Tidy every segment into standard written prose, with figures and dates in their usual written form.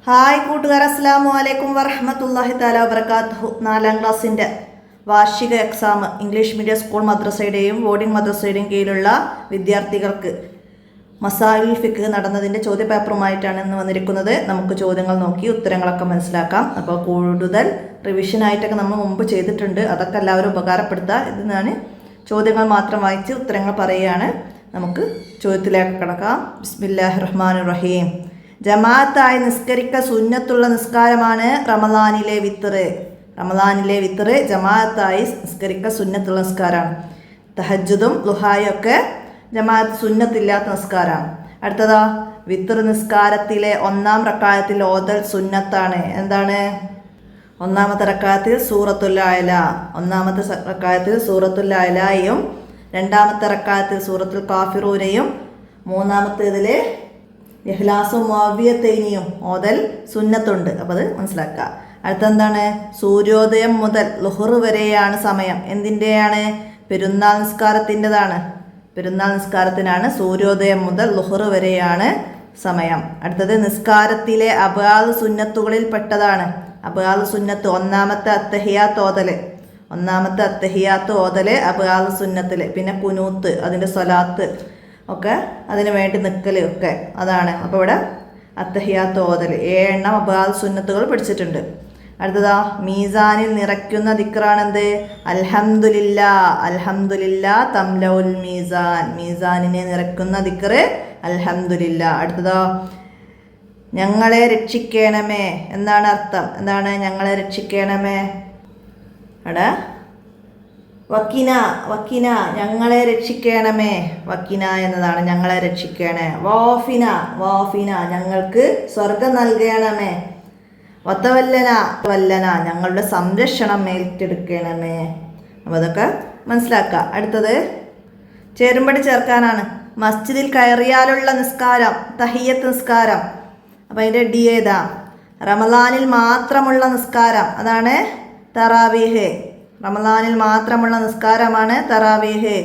Hi കൂട്ടുകാർ, അസ്സലാമു അലൈക്കും വറഹ്മത്തുള്ളാഹി തആല വബറകാതുഹു. 4ാം ക്ലാസ്സിൻ്റെ വാർഷിക എക്സാം ഇംഗ്ലീഷ് മീഡിയം സ്കൂൾ മദ്രസയുടെയും ബോർഡിംഗ് മദ്രസയുടെയും കീഴിലുള്ള വിദ്യാർത്ഥികൾക്ക് മസാഇൽ ഫിഖ് നടന്നതിൻ്റെ ചോദ്യപേപ്പറുമായിട്ടാണ് ഇന്ന് വന്നിരിക്കുന്നത്. നമുക്ക് ചോദ്യങ്ങൾ നോക്കി ഉത്തരങ്ങളൊക്കെ മനസ്സിലാക്കാം. അപ്പോൾ കൂടുതൽ റിവിഷനായിട്ടൊക്കെ നമ്മൾ മുമ്പ് ചെയ്തിട്ടുണ്ട്, അതൊക്കെ എല്ലാവരും ഉപകാരപ്പെടുത്തുക. ഇതിനാണ് ചോദ്യങ്ങൾ മാത്രം വായിച്ച് ഉത്തരങ്ങൾ പറയുകയാണ്. നമുക്ക് ചോദ്യത്തിലേക്ക് കിടക്കാം. ബിസ്മില്ലാഹിർ റഹ്മാനിർ റഹീം. ജമാഅത്തായി നിസ്കരിക്ക സുന്നത്തുള്ള നിസ്കാരമാണ് റമദാനിലെ വിത്തറ്. റമദാനിലെ വിത്തറ് ജമാഅത്തായി നിസ്കരിക്ക സുന്നത്തുള്ള നിസ്കാരമാണ്. തഹജ്ജുദും ളുഹായും ഒക്കെ ജമാഅത്ത് സുന്നത്തില്ലാത്ത നിസ്കാരമാണ്. അടുത്തതാ, വിത്തർ നിസ്കാരത്തിലെ 1-ാം റക്അത്തിൽ ഓതൽ സുന്നത്താണ്. എന്താണ്? 1-ാമത്തെ റക്അത്തിൽ സൂറത്തുൽ അഅല, 1-ാമത്തെ റക്അത്തിൽ സൂറത്തുൽ അഅലയും 2-ാമത്തെ റക്അത്തിൽ സൂറത്തുൽ കാഫിറൂനയും 3-ാമത്തേതിൽ ഇഖ്ലാസും മുഅവ്വിയത്തൈനിയും ഓതൽ സുന്നത്തുണ്ട്. അപ്പോൾ അത് മനസ്സിലാക്കുക. അടുത്തെന്താണ്? സൂര്യോദയം മുതൽ ളുഹർ വരെയാണ് സമയം. എന്തിൻ്റെയാണ്? പെരുന്നാൾ നിസ്കാരത്തിൻ്റെതാണ്. പെരുന്നാൾ നിസ്കാരത്തിനാണ് സൂര്യോദയം മുതൽ ളുഹർ വരെയാണ് സമയം. അടുത്തത് നിസ്കാരത്തിലെ അബ്ആദ് സുന്നത്തുകളിൽ പെട്ടതാണ്. അബ്ആദ് സുന്നത്ത് 1-ാമത്തെ അത്തഹിയാത്ത് ഓതൽ, 1-ാമത്തെ അത്തഹിയാത്ത് ഓതൽ അബ്ആദ് സുന്നത്തിൽ. പിന്നെ കുനൂത്ത്, അതിൻ്റെ സ്വലാത്ത് ഒക്കെ അതിന് വേണ്ടി നിൽക്കൽ ഒക്കെ അതാണ്. അപ്പോൾ ഇവിടെ അത്തഹിയാത്ത് ഓതൽ 7 അബ്ആദ് സുന്നത്തുകൾ പഠിച്ചിട്ടുണ്ട്. അടുത്തതാ, മീസാനിൽ നിറയ്ക്കുന്ന ദിക്റാണെന്ത്? അൽഹംദുലില്ലാ. അൽഹംദുലില്ലാ തംലഉൽ മീസാൻ. മീസാനിനെ നിറയ്ക്കുന്ന ദിക്ർ അൽഹംദുലില്ലാ. അടുത്തതാ, ഞങ്ങളെ രക്ഷിക്കണമേ. എന്താണ് അർത്ഥം? എന്താണ് ഞങ്ങളെ രക്ഷിക്കണമേ? അവിടെ വക്കിന, വക്കിന ഞങ്ങളെ രക്ഷിക്കണമേ. വക്കിന എന്നതാണ് ഞങ്ങളെ രക്ഷിക്കണേ. വാഫിന, വാഫിന ഞങ്ങൾക്ക് സ്വർഗം നൽകണമേ. വത്തവല്ലന, വല്ലന ഞങ്ങളുടെ സംരക്ഷണം ഏറ്റെടുക്കണമേ. അപ്പോൾ അതൊക്കെ മനസ്സിലാക്കുക. അടുത്തത് ചേരുംപടി ചേർക്കാനാണ്. മസ്ജിദിൽ കയറിയാലുള്ള നിസ്കാരം തഹിയ്യത്ത് നിസ്കാരം. അപ്പോൾ അതിൻ്റെ ഡി ഏതാ? റമദാനിൽ മാത്രമുള്ള നിസ്കാരം, അതാണ് തറാവീഹ്. റമദാനിൽ മാത്രമുള്ള നിസ്കാരമാണ് തറാവീഹ്.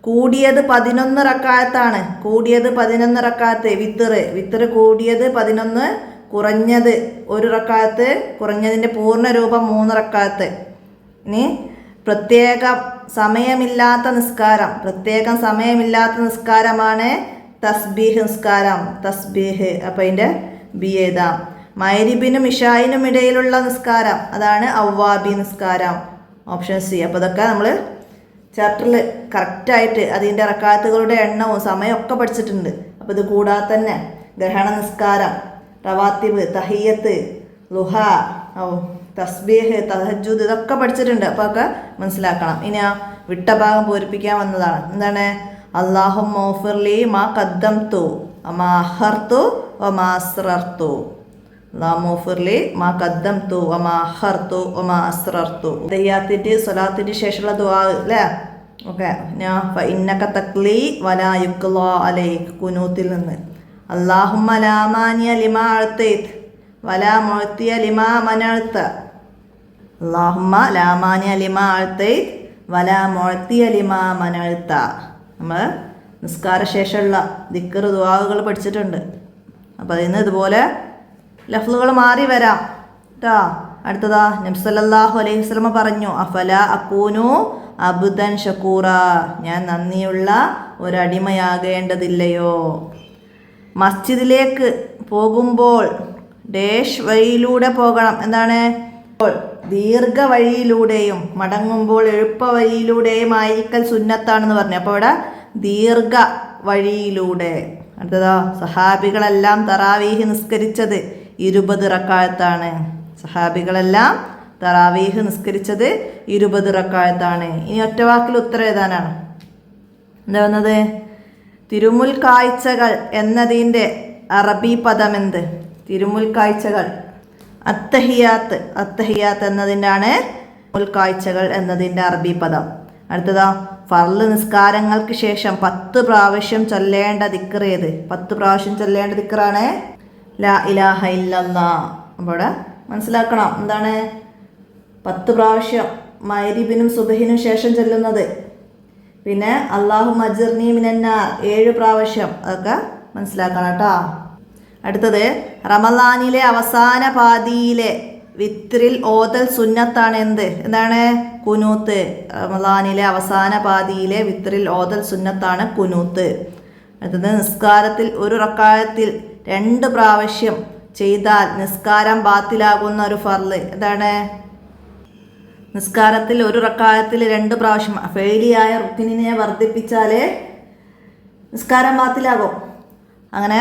കൂടിയത് 11 റക്അത്താണ്. കൂടിയത് 11 റക്അത്ത് വിത്തർ. വിത്തർ കൂടിയത് 11, കുറഞ്ഞത് 1 റക്അത്ത്, കുറഞ്ഞതിൻ്റെ പൂർണ്ണ രൂപം 3 റക്അത്ത്. ഇനി പ്രത്യേകം സമയമില്ലാത്ത നിസ്കാരം, പ്രത്യേകം സമയമില്ലാത്ത നിസ്കാരമാണ് തസ്ബീഹ് നിസ്കാരം. തസ്ബീഹ്. അപ്പോൾ അതിൻ്റെ ബി ഏതാ? മഗ്രിബിനും ഇശായിനും ഇടയിലുള്ള നിസ്കാരം, അതാണ് അവ്വാബി നിസ്കാരം. Option C. അപ്പോൾ ഇതൊക്കെ നമ്മൾ ചാപ്റ്ററിൽ കറക്റ്റായിട്ട് അതിൻ്റെ റക്അത്തുകളുടെ എണ്ണവും സമയമൊക്കെ പഠിച്ചിട്ടുണ്ട്. അപ്പോൾ ഇത് കൂടാതെ തന്നെ ഗ്രഹണ നിസ്കാരം, റവാത്തിബ്, തഹിയ്യത്ത്, ളുഹ, തസ്ബീഹ്, തഹജ്ജുദ് ഇതൊക്കെ പഠിച്ചിട്ടുണ്ട്. അപ്പോൾ ഒക്കെ മനസ്സിലാക്കണം. ഇനി ആ വിട്ട ഭാഗം പൂരിപ്പിക്കാൻ വന്നതാണ്. എന്താണ്? അല്ലാഹുമ്മ ഗ്ഫിർലി മാ ഖദ്ദംതു വമാ അഖർതു വമാ അസ്റർതു. അല്ലാഹുമ്മ മാ ഖദ്ദംതു വമാ അഖർതു വമാ അസ്റർതു. തഹിയ്യാത്തിൻ്റെ സ്വലാത്തിൻ്റെ ശേഷമുള്ള ദുആ അല്ലേ? ഓക്കെ. ഞാൻ ഫഇന്നക തഖ്ലി വലാ യുഖ്ലാ അലൈക്, കുനൂത്തിൽ നിന്ന്. അല്ലാഹുമ്മ ലാ മാനിയ ലിമാ അഅ്തൈത വലാ മുഅ്തിയ ലിമാ മനഅ്ത. അല്ലാഹുമ്മ ലാ മാനിയ ലിമാ അഅ്തൈത വലാ മുഅ്തിയ ലിമാ മനഅ്ത. നമ്മൾ നിസ്കാര ശേഷമുള്ള ദിക്ർ ദുആകൾ പഠിച്ചിട്ടുണ്ട്. അപ്പോൾ അതിൽ നിന്ന് ഇതുപോലെ ലഫ്ലുകൾ മാറി വരാം കേട്ടോ. അടുത്തതാ, നബി സല്ലല്ലാഹു അലൈഹി വസല്ലം പറഞ്ഞു, അഫല അകൂനു അബ്ദൻ ഷക്കൂറ, ഞാൻ നന്ദിയുള്ള ഒരടിമയാകേണ്ടതില്ലയോ. മസ്ജിദിലേക്ക് പോകുമ്പോൾ ഡേഷ് വഴിയിലൂടെ പോകണം. എന്താണ്? ദീർഘ വഴിയിലൂടെയും മടങ്ങുമ്പോൾ എളുപ്പ വഴിയിലൂടെയും ആയിരിക്കൽ സുന്നത്താണെന്ന് പറഞ്ഞു. അപ്പോൾ ഇവിടെ ദീർഘ വഴിയിലൂടെ. അടുത്തതാ, സഹാബികളെല്ലാം തറാവീഹ് നിസ്കരിച്ചത് 20 റക്അത്താണ്. സഹാബികളെല്ലാം തറാവീഹ് നിസ്കരിച്ചത് 20 റക്അത്താണ്. ഇനി ഒറ്റവാക്കിൽ ഉത്തരം എഴുതാനാണ്. എന്താ വന്നത്? തിരുമുൽ കാഴ്ചകൾ എന്നതിൻ്റെ അറബി പദം എന്ത്? തിരുമുൽ കാഴ്ചകൾ അത്തഹിയാത്ത്. അത്തഹിയാത്ത് എന്നതിൻ്റെയാണ് മുൽ കാഴ്ചകൾ എന്നതിൻ്റെ അറബി പദം. അടുത്തതാ, ഫർള് നിസ്കാരങ്ങൾക്ക് ശേഷം 10 പ്രാവശ്യം ചൊല്ലേണ്ട ദിക്ർ ഏത്? 10 പ്രാവശ്യം ചൊല്ലേണ്ട ദിക്റാണ് ലാ ഇലാഹ ഇല്ലല്ലാഹ്. അപ്പോൾ മനസ്സിലാക്കണം. എന്താണ്? 10 പ്രാവശ്യം മഗ്രിബിനും സുബ്ഹിനും ശേഷം ചൊല്ലുന്നത്. പിന്നെ അല്ലാഹുമ്മ അജ്ർനി മിനന്നാർ 7 പ്രാവശ്യം. അതൊക്കെ മനസ്സിലാക്കണം കേട്ടോ. അടുത്തത് റമളാനിലെ അവസാന പാതിയിലെ വിത്രിൽ ഓതൽ സുന്നത്താണ് എന്താണ് കുനൂത്ത്. റമളാനിലെ അവസാന പാതിയിലെ വിത്രിൽ ഓതൽ സുന്നത്താണ് കുനൂത്ത്. അടുത്തത് നിസ്കാരത്തിൽ ഒരു റക്അത്തിൽ 2 പ്രാവശ്യം ചെയ്താൽ നിസ്കാരം ബാത്തിലാകുന്ന ഒരു ഫർള് എന്താണ്? നിസ്കാരത്തിൽ ഒരു റക്അത്തിൽ 2 പ്രാവശ്യം ഫെയിലിയായ റുക്നിനെ വർദ്ധിപ്പിച്ചാൽ നിസ്കാരം ബാത്തിലാകും. അങ്ങനെ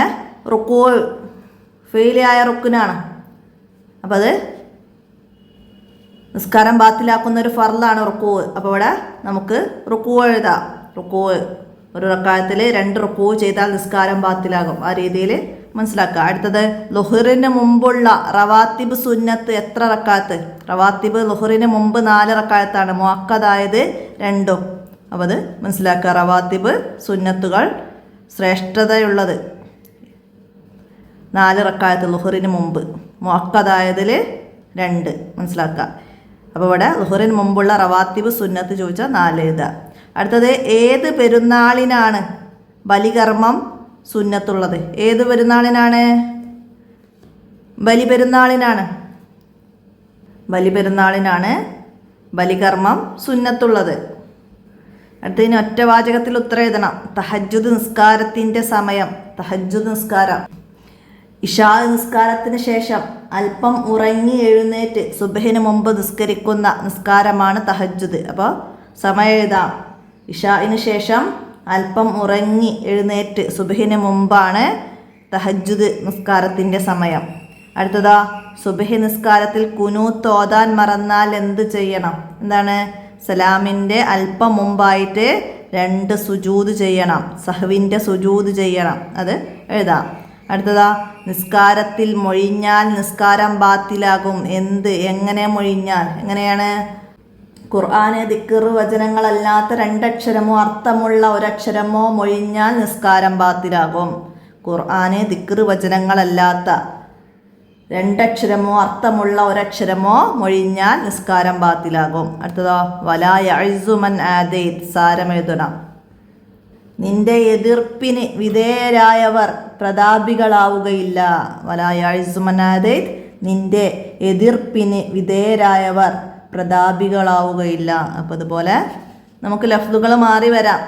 റുക്കൂ ഫെയിലിയായ റുക്നാണ്. അപ്പം അത് നിസ്കാരം ബാത്തിലാക്കുന്ന ഒരു ഫർളാണ് റുക്കൂ. അപ്പോൾ ഇവിടെ നമുക്ക് റുക്കൂ എഴുതാം. റുക്കൂ ഒരു റക്അത്തിൽ 2 റുക്കൂ ചെയ്താൽ നിസ്കാരം ബാത്തിലാകും. ആ രീതിയിൽ മനസ്സിലാക്കുക. അടുത്തത് ലുഹറിന് മുമ്പുള്ള റവാത്തിബ് സുന്നത്ത് എത്ര റക്അത്ത്? റവാത്തിബ് ലുഹറിന് മുമ്പ് 4 റക്അത്താണ്, മുഅക്കദായത് 2. അപ്പോൾ അത് മനസ്സിലാക്കുക. റവാത്തിബ് സുന്നത്തുകൾ ശ്രേഷ്ഠതയുള്ളത് 4 റക്അത്ത് ലുഹറിന് മുമ്പ്, മുഅക്കദായതിൽ 2 മനസ്സിലാക്കുക. അപ്പോൾ ഇവിടെ ലുഹറിന് മുമ്പുള്ള റവാത്തിബ് സുന്നത്ത് ചോദിച്ചാൽ 4 എഴുതുക. അടുത്തത് ഏത് പെരുന്നാളിനാണ് ബലികർമ്മം സുന്നത്തുള്ളത്? ഏത് പെരുന്നാളിനാണ്? ബലിപെരുന്നാളിനാണ്. ബലിപെരുന്നാളിനാണ് ബലികർമ്മം സുന്നത്തുള്ളത്. അടുത്തതിന് ഒറ്റവാചകത്തിൽ ഉത്തരം എഴുതണം. തഹജ്ജുദ് നിസ്കാരത്തിൻ്റെ സമയം. തഹജ്ജുദ് നിസ്കാരം ഇശാ നിസ്കാരത്തിന് ശേഷം അല്പം ഉറങ്ങി എഴുന്നേറ്റ് സുബ്ഹിന് മുമ്പ് നിസ്കരിക്കുന്ന നിസ്കാരമാണ് തഹജ്ജുദ്. അപ്പോൾ സമയം എഴുതാം. ഇശാഇന് ശേഷം അല്പം ഉറങ്ങി എഴുന്നേറ്റ് സുബ്ഹിന് മുമ്പാണ് തഹജ്ജുദ് നിസ്കാരത്തിൻ്റെ സമയം. അടുത്തതാ സുബ്ഹി നിസ്കാരത്തിൽ കുനൂത്ത് ഓതാൻ മറന്നാൽ എന്ത് ചെയ്യണം? എന്താണ്? സലാമിൻ്റെ അല്പം മുമ്പായിട്ട് 2 സുജൂദ് ചെയ്യണം. സഹ്വിൻ്റെ സുജൂദ് ചെയ്യണം. അത് എഴുതാം. അടുത്തതാ നിസ്കാരത്തിൽ മൊഴിഞ്ഞാൽ നിസ്കാരം ബാത്തിലാകും. എങ്ങനെ മൊഴിഞ്ഞാൽ? എങ്ങനെയാണ്? ഖുർആന് ദിക്ർ വചനങ്ങളല്ലാത്ത 2 അക്ഷരമോ അർത്ഥമുള്ള 1 അക്ഷരമോ മൊഴിഞ്ഞാൽ നിസ്കാരം ബാത്തിലാകും. ഖുർആന് ദിക്ർ വചനങ്ങളല്ലാത്ത 2 അക്ഷരമോ അർത്ഥമുള്ള 1 അക്ഷരമോ മൊഴിഞ്ഞാൽ നിസ്കാരം ബാത്തിലാകും. അടുത്തതോ വലാ യഅ്സു മൻ ആദൈത്. സാരമെഴുതണം. നിന്റെ എതിർപ്പിന് വിധേയരായവർ പ്രതാപികളാവുകയില്ല. വലാ യഅ്സു മൻ ആദൈത്. നിന്റെ എതിർപ്പിന് വിധേയരായവർ പ്രതാപികളാവുകയില്ല. അപ്പോൾ അതുപോലെ നമുക്ക് ലഫ്ദുകൾ മാറി വരാം.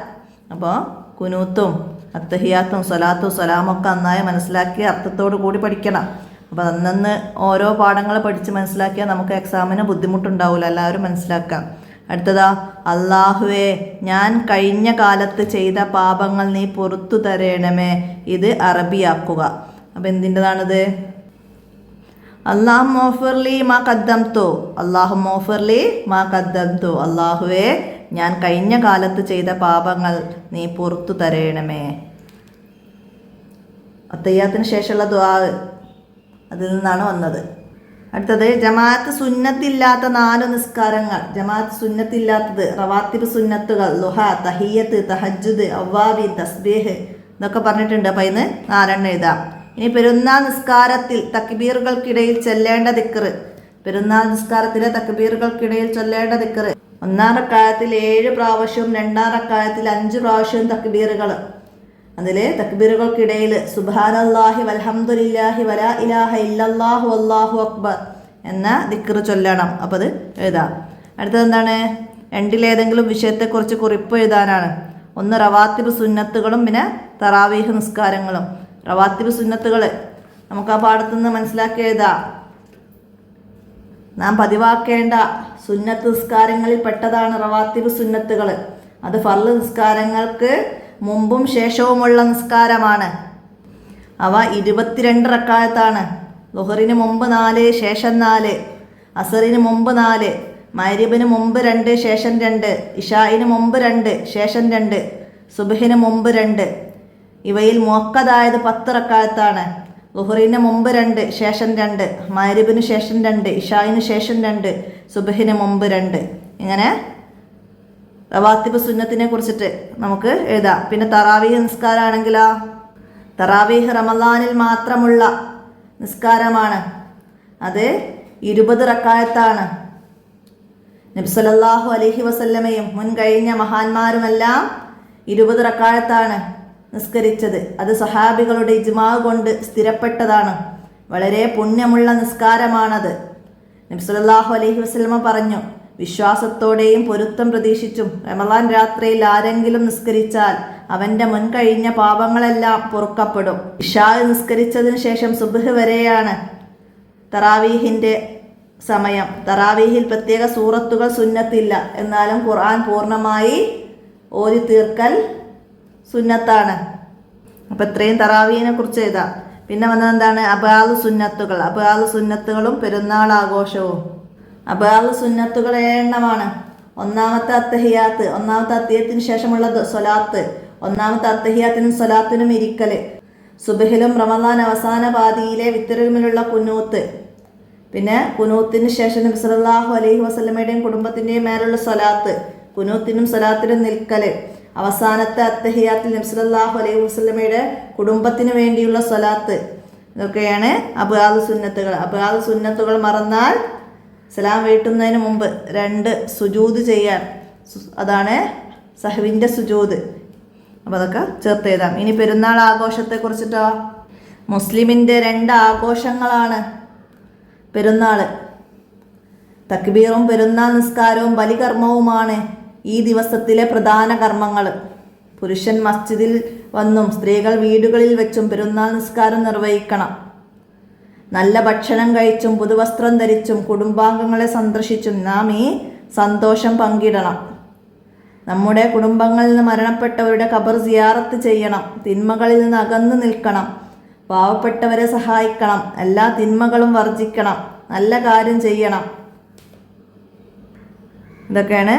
അപ്പോൾ കുനൂത്തും അത്തഹിയാത്തും സ്വലാത്തും സലാമൊക്കെ നന്നായി മനസ്സിലാക്കി അർത്ഥത്തോടു കൂടി പഠിക്കണം. അപ്പോൾ അന്നന്ന് ഓരോ പാഠങ്ങൾ പഠിച്ച് മനസ്സിലാക്കിയാൽ നമുക്ക് എക്സാമിന് ബുദ്ധിമുട്ടുണ്ടാവില്ല. എല്ലാവരും മനസ്സിലാക്കാം. അടുത്തതാ അല്ലാഹുവേ ഞാൻ കഴിഞ്ഞ കാലത്ത് ചെയ്ത പാപങ്ങൾ നീ പുറത്തു തരേണമേ. ഇത് അറബിയാക്കുക. അപ്പോൾ എന്തിൻ്റെതാണിത്? അല്ലാഹുമ്മഗ്ഫിർലി മാ ഖദ്ദംതു. അല്ലാഹുമ്മഗ്ഫിർലി മാ ഖദ്ദംതു. അല്ലാഹുവേ ഞാൻ കഴിഞ്ഞ കാലത്ത് ചെയ്ത പാപങ്ങൾ നീ പുറത്തു തരേണമേ. അത്തഹിയ്യാത്തിന് ശേഷമുള്ള ദുആ അതിൽ നിന്നാണ് വന്നത്. അടുത്തത് ജമാഅത്ത് സുന്നത്തില്ലാത്ത 4 നിസ്കാരങ്ങൾ. ജമാഅത്ത് സുന്നത്തില്ലാത്തത് റവാത്തിബ് സുന്നത്തുകൾ ലുഹ, തഹിയ്യത്ത്, തഹജ്ജുദ്, അവ്വാബിൻ, തസ്ബീഹ് ഇതൊക്കെ പറഞ്ഞിട്ടുണ്ട്. അപ്പോൾ ഇന്ന് 4 എഴുതാം. ഇനി പെരുന്നാൾ നിസ്കാരത്തിൽ തക്ബീറുകൾക്കിടയിൽ ചൊല്ലേണ്ട ദിക്ർ. പെരുന്നാൾ നിസ്കാരത്തിലെ തക്ബീറുകൾക്കിടയിൽ ചൊല്ലേണ്ട ദിക്ർ. 1-ാം റക്അത്തിൽ 7 പ്രാവശ്യവും 2-ാം റക്അത്തിൽ 5 പ്രാവശ്യവും തക്ബീറുകൾ. അതിൽ തക്ബീറുകൾക്കിടയിൽ സുബ്ഹാനല്ലാഹി വൽഹംദുലില്ലാഹി വലാ ഇലാഹ ഇല്ലല്ലാഹു വല്ലാഹു അക്ബർ എന്ന ദിക്ർ ചൊല്ലണം. അപ്പോൾ അത് എഴുതാം. അടുത്തത് എന്താണ്? 2-ലേതെങ്കിലും വിഷയത്തെക്കുറിച്ച് കുറിപ്പ് എഴുതാനാണ്. 1 റവാത്തിബ് സുന്നത്തുകളും പിന്നെ തറാവീഹ് നിസ്കാരങ്ങളും. റവാത്തിബ് സുന്നത്തുകൾ നമുക്ക് ആ പാഠത്തു നിന്ന് മനസ്സിലാക്കി എഴുതാം. നാം പതിവാക്കേണ്ട സുന്നത്ത് നിസ്കാരങ്ങളിൽ പെട്ടതാണ് റവാത്തിബ് സുന്നത്തുകൾ. അത് ഫർള് നിസ്കാരങ്ങൾക്ക് മുമ്പും ശേഷവുമുള്ള നിസ്കാരമാണ്. അവ 22 റക്അത്താണ്. ളുഹറിന് മുമ്പ് 4, ശേഷം 4, അസറിന് മുമ്പ് 4, മഗ്രിബിന് മുമ്പ് 2, ശേഷം 2, ഇശാഇന് മുമ്പ് 2, ശേഷം 2, സുബ്ഹിന് മുമ്പ് 2. ഇവയിൽ മുഅക്കദായത് 10 റക്അത്താണ്. ളുഹറിന് മുമ്പ് 2, ശേഷം 2, മഗ്രിബിന് ശേഷം 2, ഇശാഇന് ശേഷം 2, സുബ്ഹിന് മുമ്പ് 2. ഇങ്ങനെ റവാത്തിബ് സുന്നത്തിനെ കുറിച്ചിട്ട് നമുക്ക് എഴുതാം. പിന്നെ തറാവീഹ് നിസ്കാരമാണെങ്കിലോ തറാവീഹ് റമളാനിൽ മാത്രമുള്ള നിസ്കാരമാണ്. അത് 20 റക്അത്താണ്. നബി സല്ലല്ലാഹു അലൈഹി വസല്ലമയും മുൻ കഴിഞ്ഞ മഹാന്മാരുമെല്ലാം 20 റക്അത്താണ് നിസ്കരിച്ചത്. അത് സഹാബികളുടെ ഇജ്മാ കൊണ്ട് സ്ഥിരപ്പെട്ടതാണ്. വളരെ പുണ്യമുള്ള നിസ്കാരമാണത്. നബി സല്ലല്ലാഹു അലൈഹി വസല്ലമ പറഞ്ഞു, വിശ്വാസത്തോടെയും പൊരുത്തം പ്രതീക്ഷിച്ചും റമളാൻ രാത്രിയിൽ ആരെങ്കിലും നിസ്കരിച്ചാൽ അവൻ്റെ മുൻകഴിഞ്ഞ പാപങ്ങളെല്ലാം പൊറുക്കപ്പെടും. ഇശാ നിസ്കരിച്ചതിന് ശേഷം സുബ്ഹ് വരെയാണ് തറാവീഹിൻ്റെ സമയം. തറാവീഹിൽ പ്രത്യേക സൂറത്തുകൾ സുന്നത്തില്ല. എന്നാലും ഖുർആൻ പൂർണ്ണമായി ഓതി തീർക്കൽ സുന്നത്താണ്. അപ്പം ഇത്രയും തറാവീഹിനെ കുറിച്ച് എഴുതാം. പിന്നെ വന്നത് എന്താണ്? അബാദ് സുന്നത്തുകൾ. അബാദ് സുന്നത്തുകളും പെരുന്നാൾ ആഘോഷവും. അബാദ് സുന്നത്തുകൾ 7 എണ്ണമാണ്. ഒന്നാമത്തെ അത്തഹിയാത്ത്, ഒന്നാമത്തെ അത്തഹിയത്തിന് ശേഷമുള്ള സ്വലാത്ത്, ഒന്നാമത്തെ അത്തഹിയാത്തിനും സ്വലാത്തിനും ഇരിക്കൽ, സുബഹിലും റമളാൻ അവസാന പാതിയിലെ വിത്തറിലുമുള്ള കുനൂത്ത്, പിന്നെ കുനൂത്തിന് ശേഷം നബി സല്ലല്ലാഹു അലൈഹി വസല്ലമയുടെയും കുടുംബത്തിൻ്റെയും മേലുള്ള സ്വലാത്ത്, കുനൂത്തിനും സ്വലാത്തിനും നിൽക്കൽ, അവസാനത്തെ അത്തഹിയാത്തിൽ നബി സല്ലല്ലാഹു അലൈഹി വസല്ലമയുടെ കുടുംബത്തിന് വേണ്ടിയുള്ള സ്വലാത്ത്. ഇതൊക്കെയാണ് അബ്ആദ് സുന്നത്തുകൾ. അബ്ആദ് സുന്നത്തുകൾ മറന്നാൽ സലാം വീട്ടുന്നതിന് മുമ്പ് 2 സുജൂദ് ചെയ്യാൻ, അതാണ് സഹവിൻ്റെ സുജൂദ്. അപ്പോൾ അതൊക്കെ ചേർത്ത് എഴുതാം. ഇനി പെരുന്നാൾ ആഘോഷത്തെ കുറിച്ചിട്ടോ? മുസ്ലിമിൻ്റെ 2 ആഘോഷങ്ങളാണ് പെരുന്നാൾ. തക്ബീറും പെരുന്നാൾ നിസ്കാരവും ബലികർമ്മവുമാണ് ഈ ദിവസത്തിലെ പ്രധാന കർമ്മങ്ങൾ. പുരുഷൻ മസ്ജിദിൽ വന്നും സ്ത്രീകൾ വീടുകളിൽ വെച്ചും പെരുന്നാൾ നിസ്കാരം നിർവഹിക്കണം. നല്ല ഭക്ഷണം കഴിച്ചും പുതുവസ്ത്രം ധരിച്ചും കുടുംബാംഗങ്ങളെ സന്ദർശിച്ചും നാം ഈ സന്തോഷം പങ്കിടണം. നമ്മുടെ കുടുംബങ്ങളിൽ നിന്ന് മരണപ്പെട്ടവരുടെ ഖബർ സിയാറത്ത് ചെയ്യണം. തിന്മകളിൽ നിന്ന് അകന്നു നിൽക്കണം. പാവപ്പെട്ടവരെ സഹായിക്കണം. എല്ലാ തിന്മകളും വർജിക്കണം. നല്ല കാര്യം ചെയ്യണം. ഇതൊക്കെയാണ്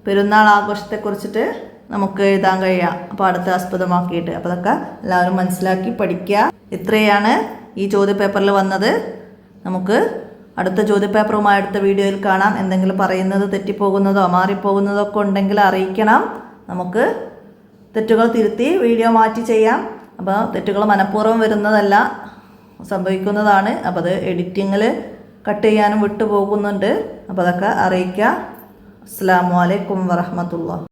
പെരുന്നാൾ ആഘോഷത്തെക്കുറിച്ചിട്ട് നമുക്ക് എഴുതാൻ കഴിയുക. അപ്പോൾ അടുത്ത ആസ്പദമാക്കിയിട്ട്. അപ്പോൾ അതൊക്കെ എല്ലാവരും മനസ്സിലാക്കി പഠിക്കുക. ഇത്രയാണ് ഈ ചോദ്യപേപ്പറിൽ വന്നത്. നമുക്ക് അടുത്ത ചോദ്യപേപ്പറുമായി അടുത്ത വീഡിയോയിൽ കാണാം. എന്തെങ്കിലും പറയുന്നത് തെറ്റിപ്പോകുന്നതോ മാറിപ്പോകുന്നതോ ഒക്കെ ഉണ്ടെങ്കിൽ അറിയിക്കണം. നമുക്ക് തെറ്റുകൾ തിരുത്തി വീഡിയോ മാറ്റി ചെയ്യാം. അപ്പോൾ തെറ്റുകൾ മനഃപൂർവ്വം വരുന്നതല്ല, സംഭവിക്കുന്നതാണ്. അപ്പോൾ അത് എഡിറ്റിങ്ങിൽ കട്ട് ചെയ്യാനും വിട്ടുപോകുന്നുണ്ട്. അപ്പോൾ അതൊക്കെ അറിയിക്കുക. അസ്സലാമു അലൈക്കും വറഹ്മത്തുള്ളാഹി.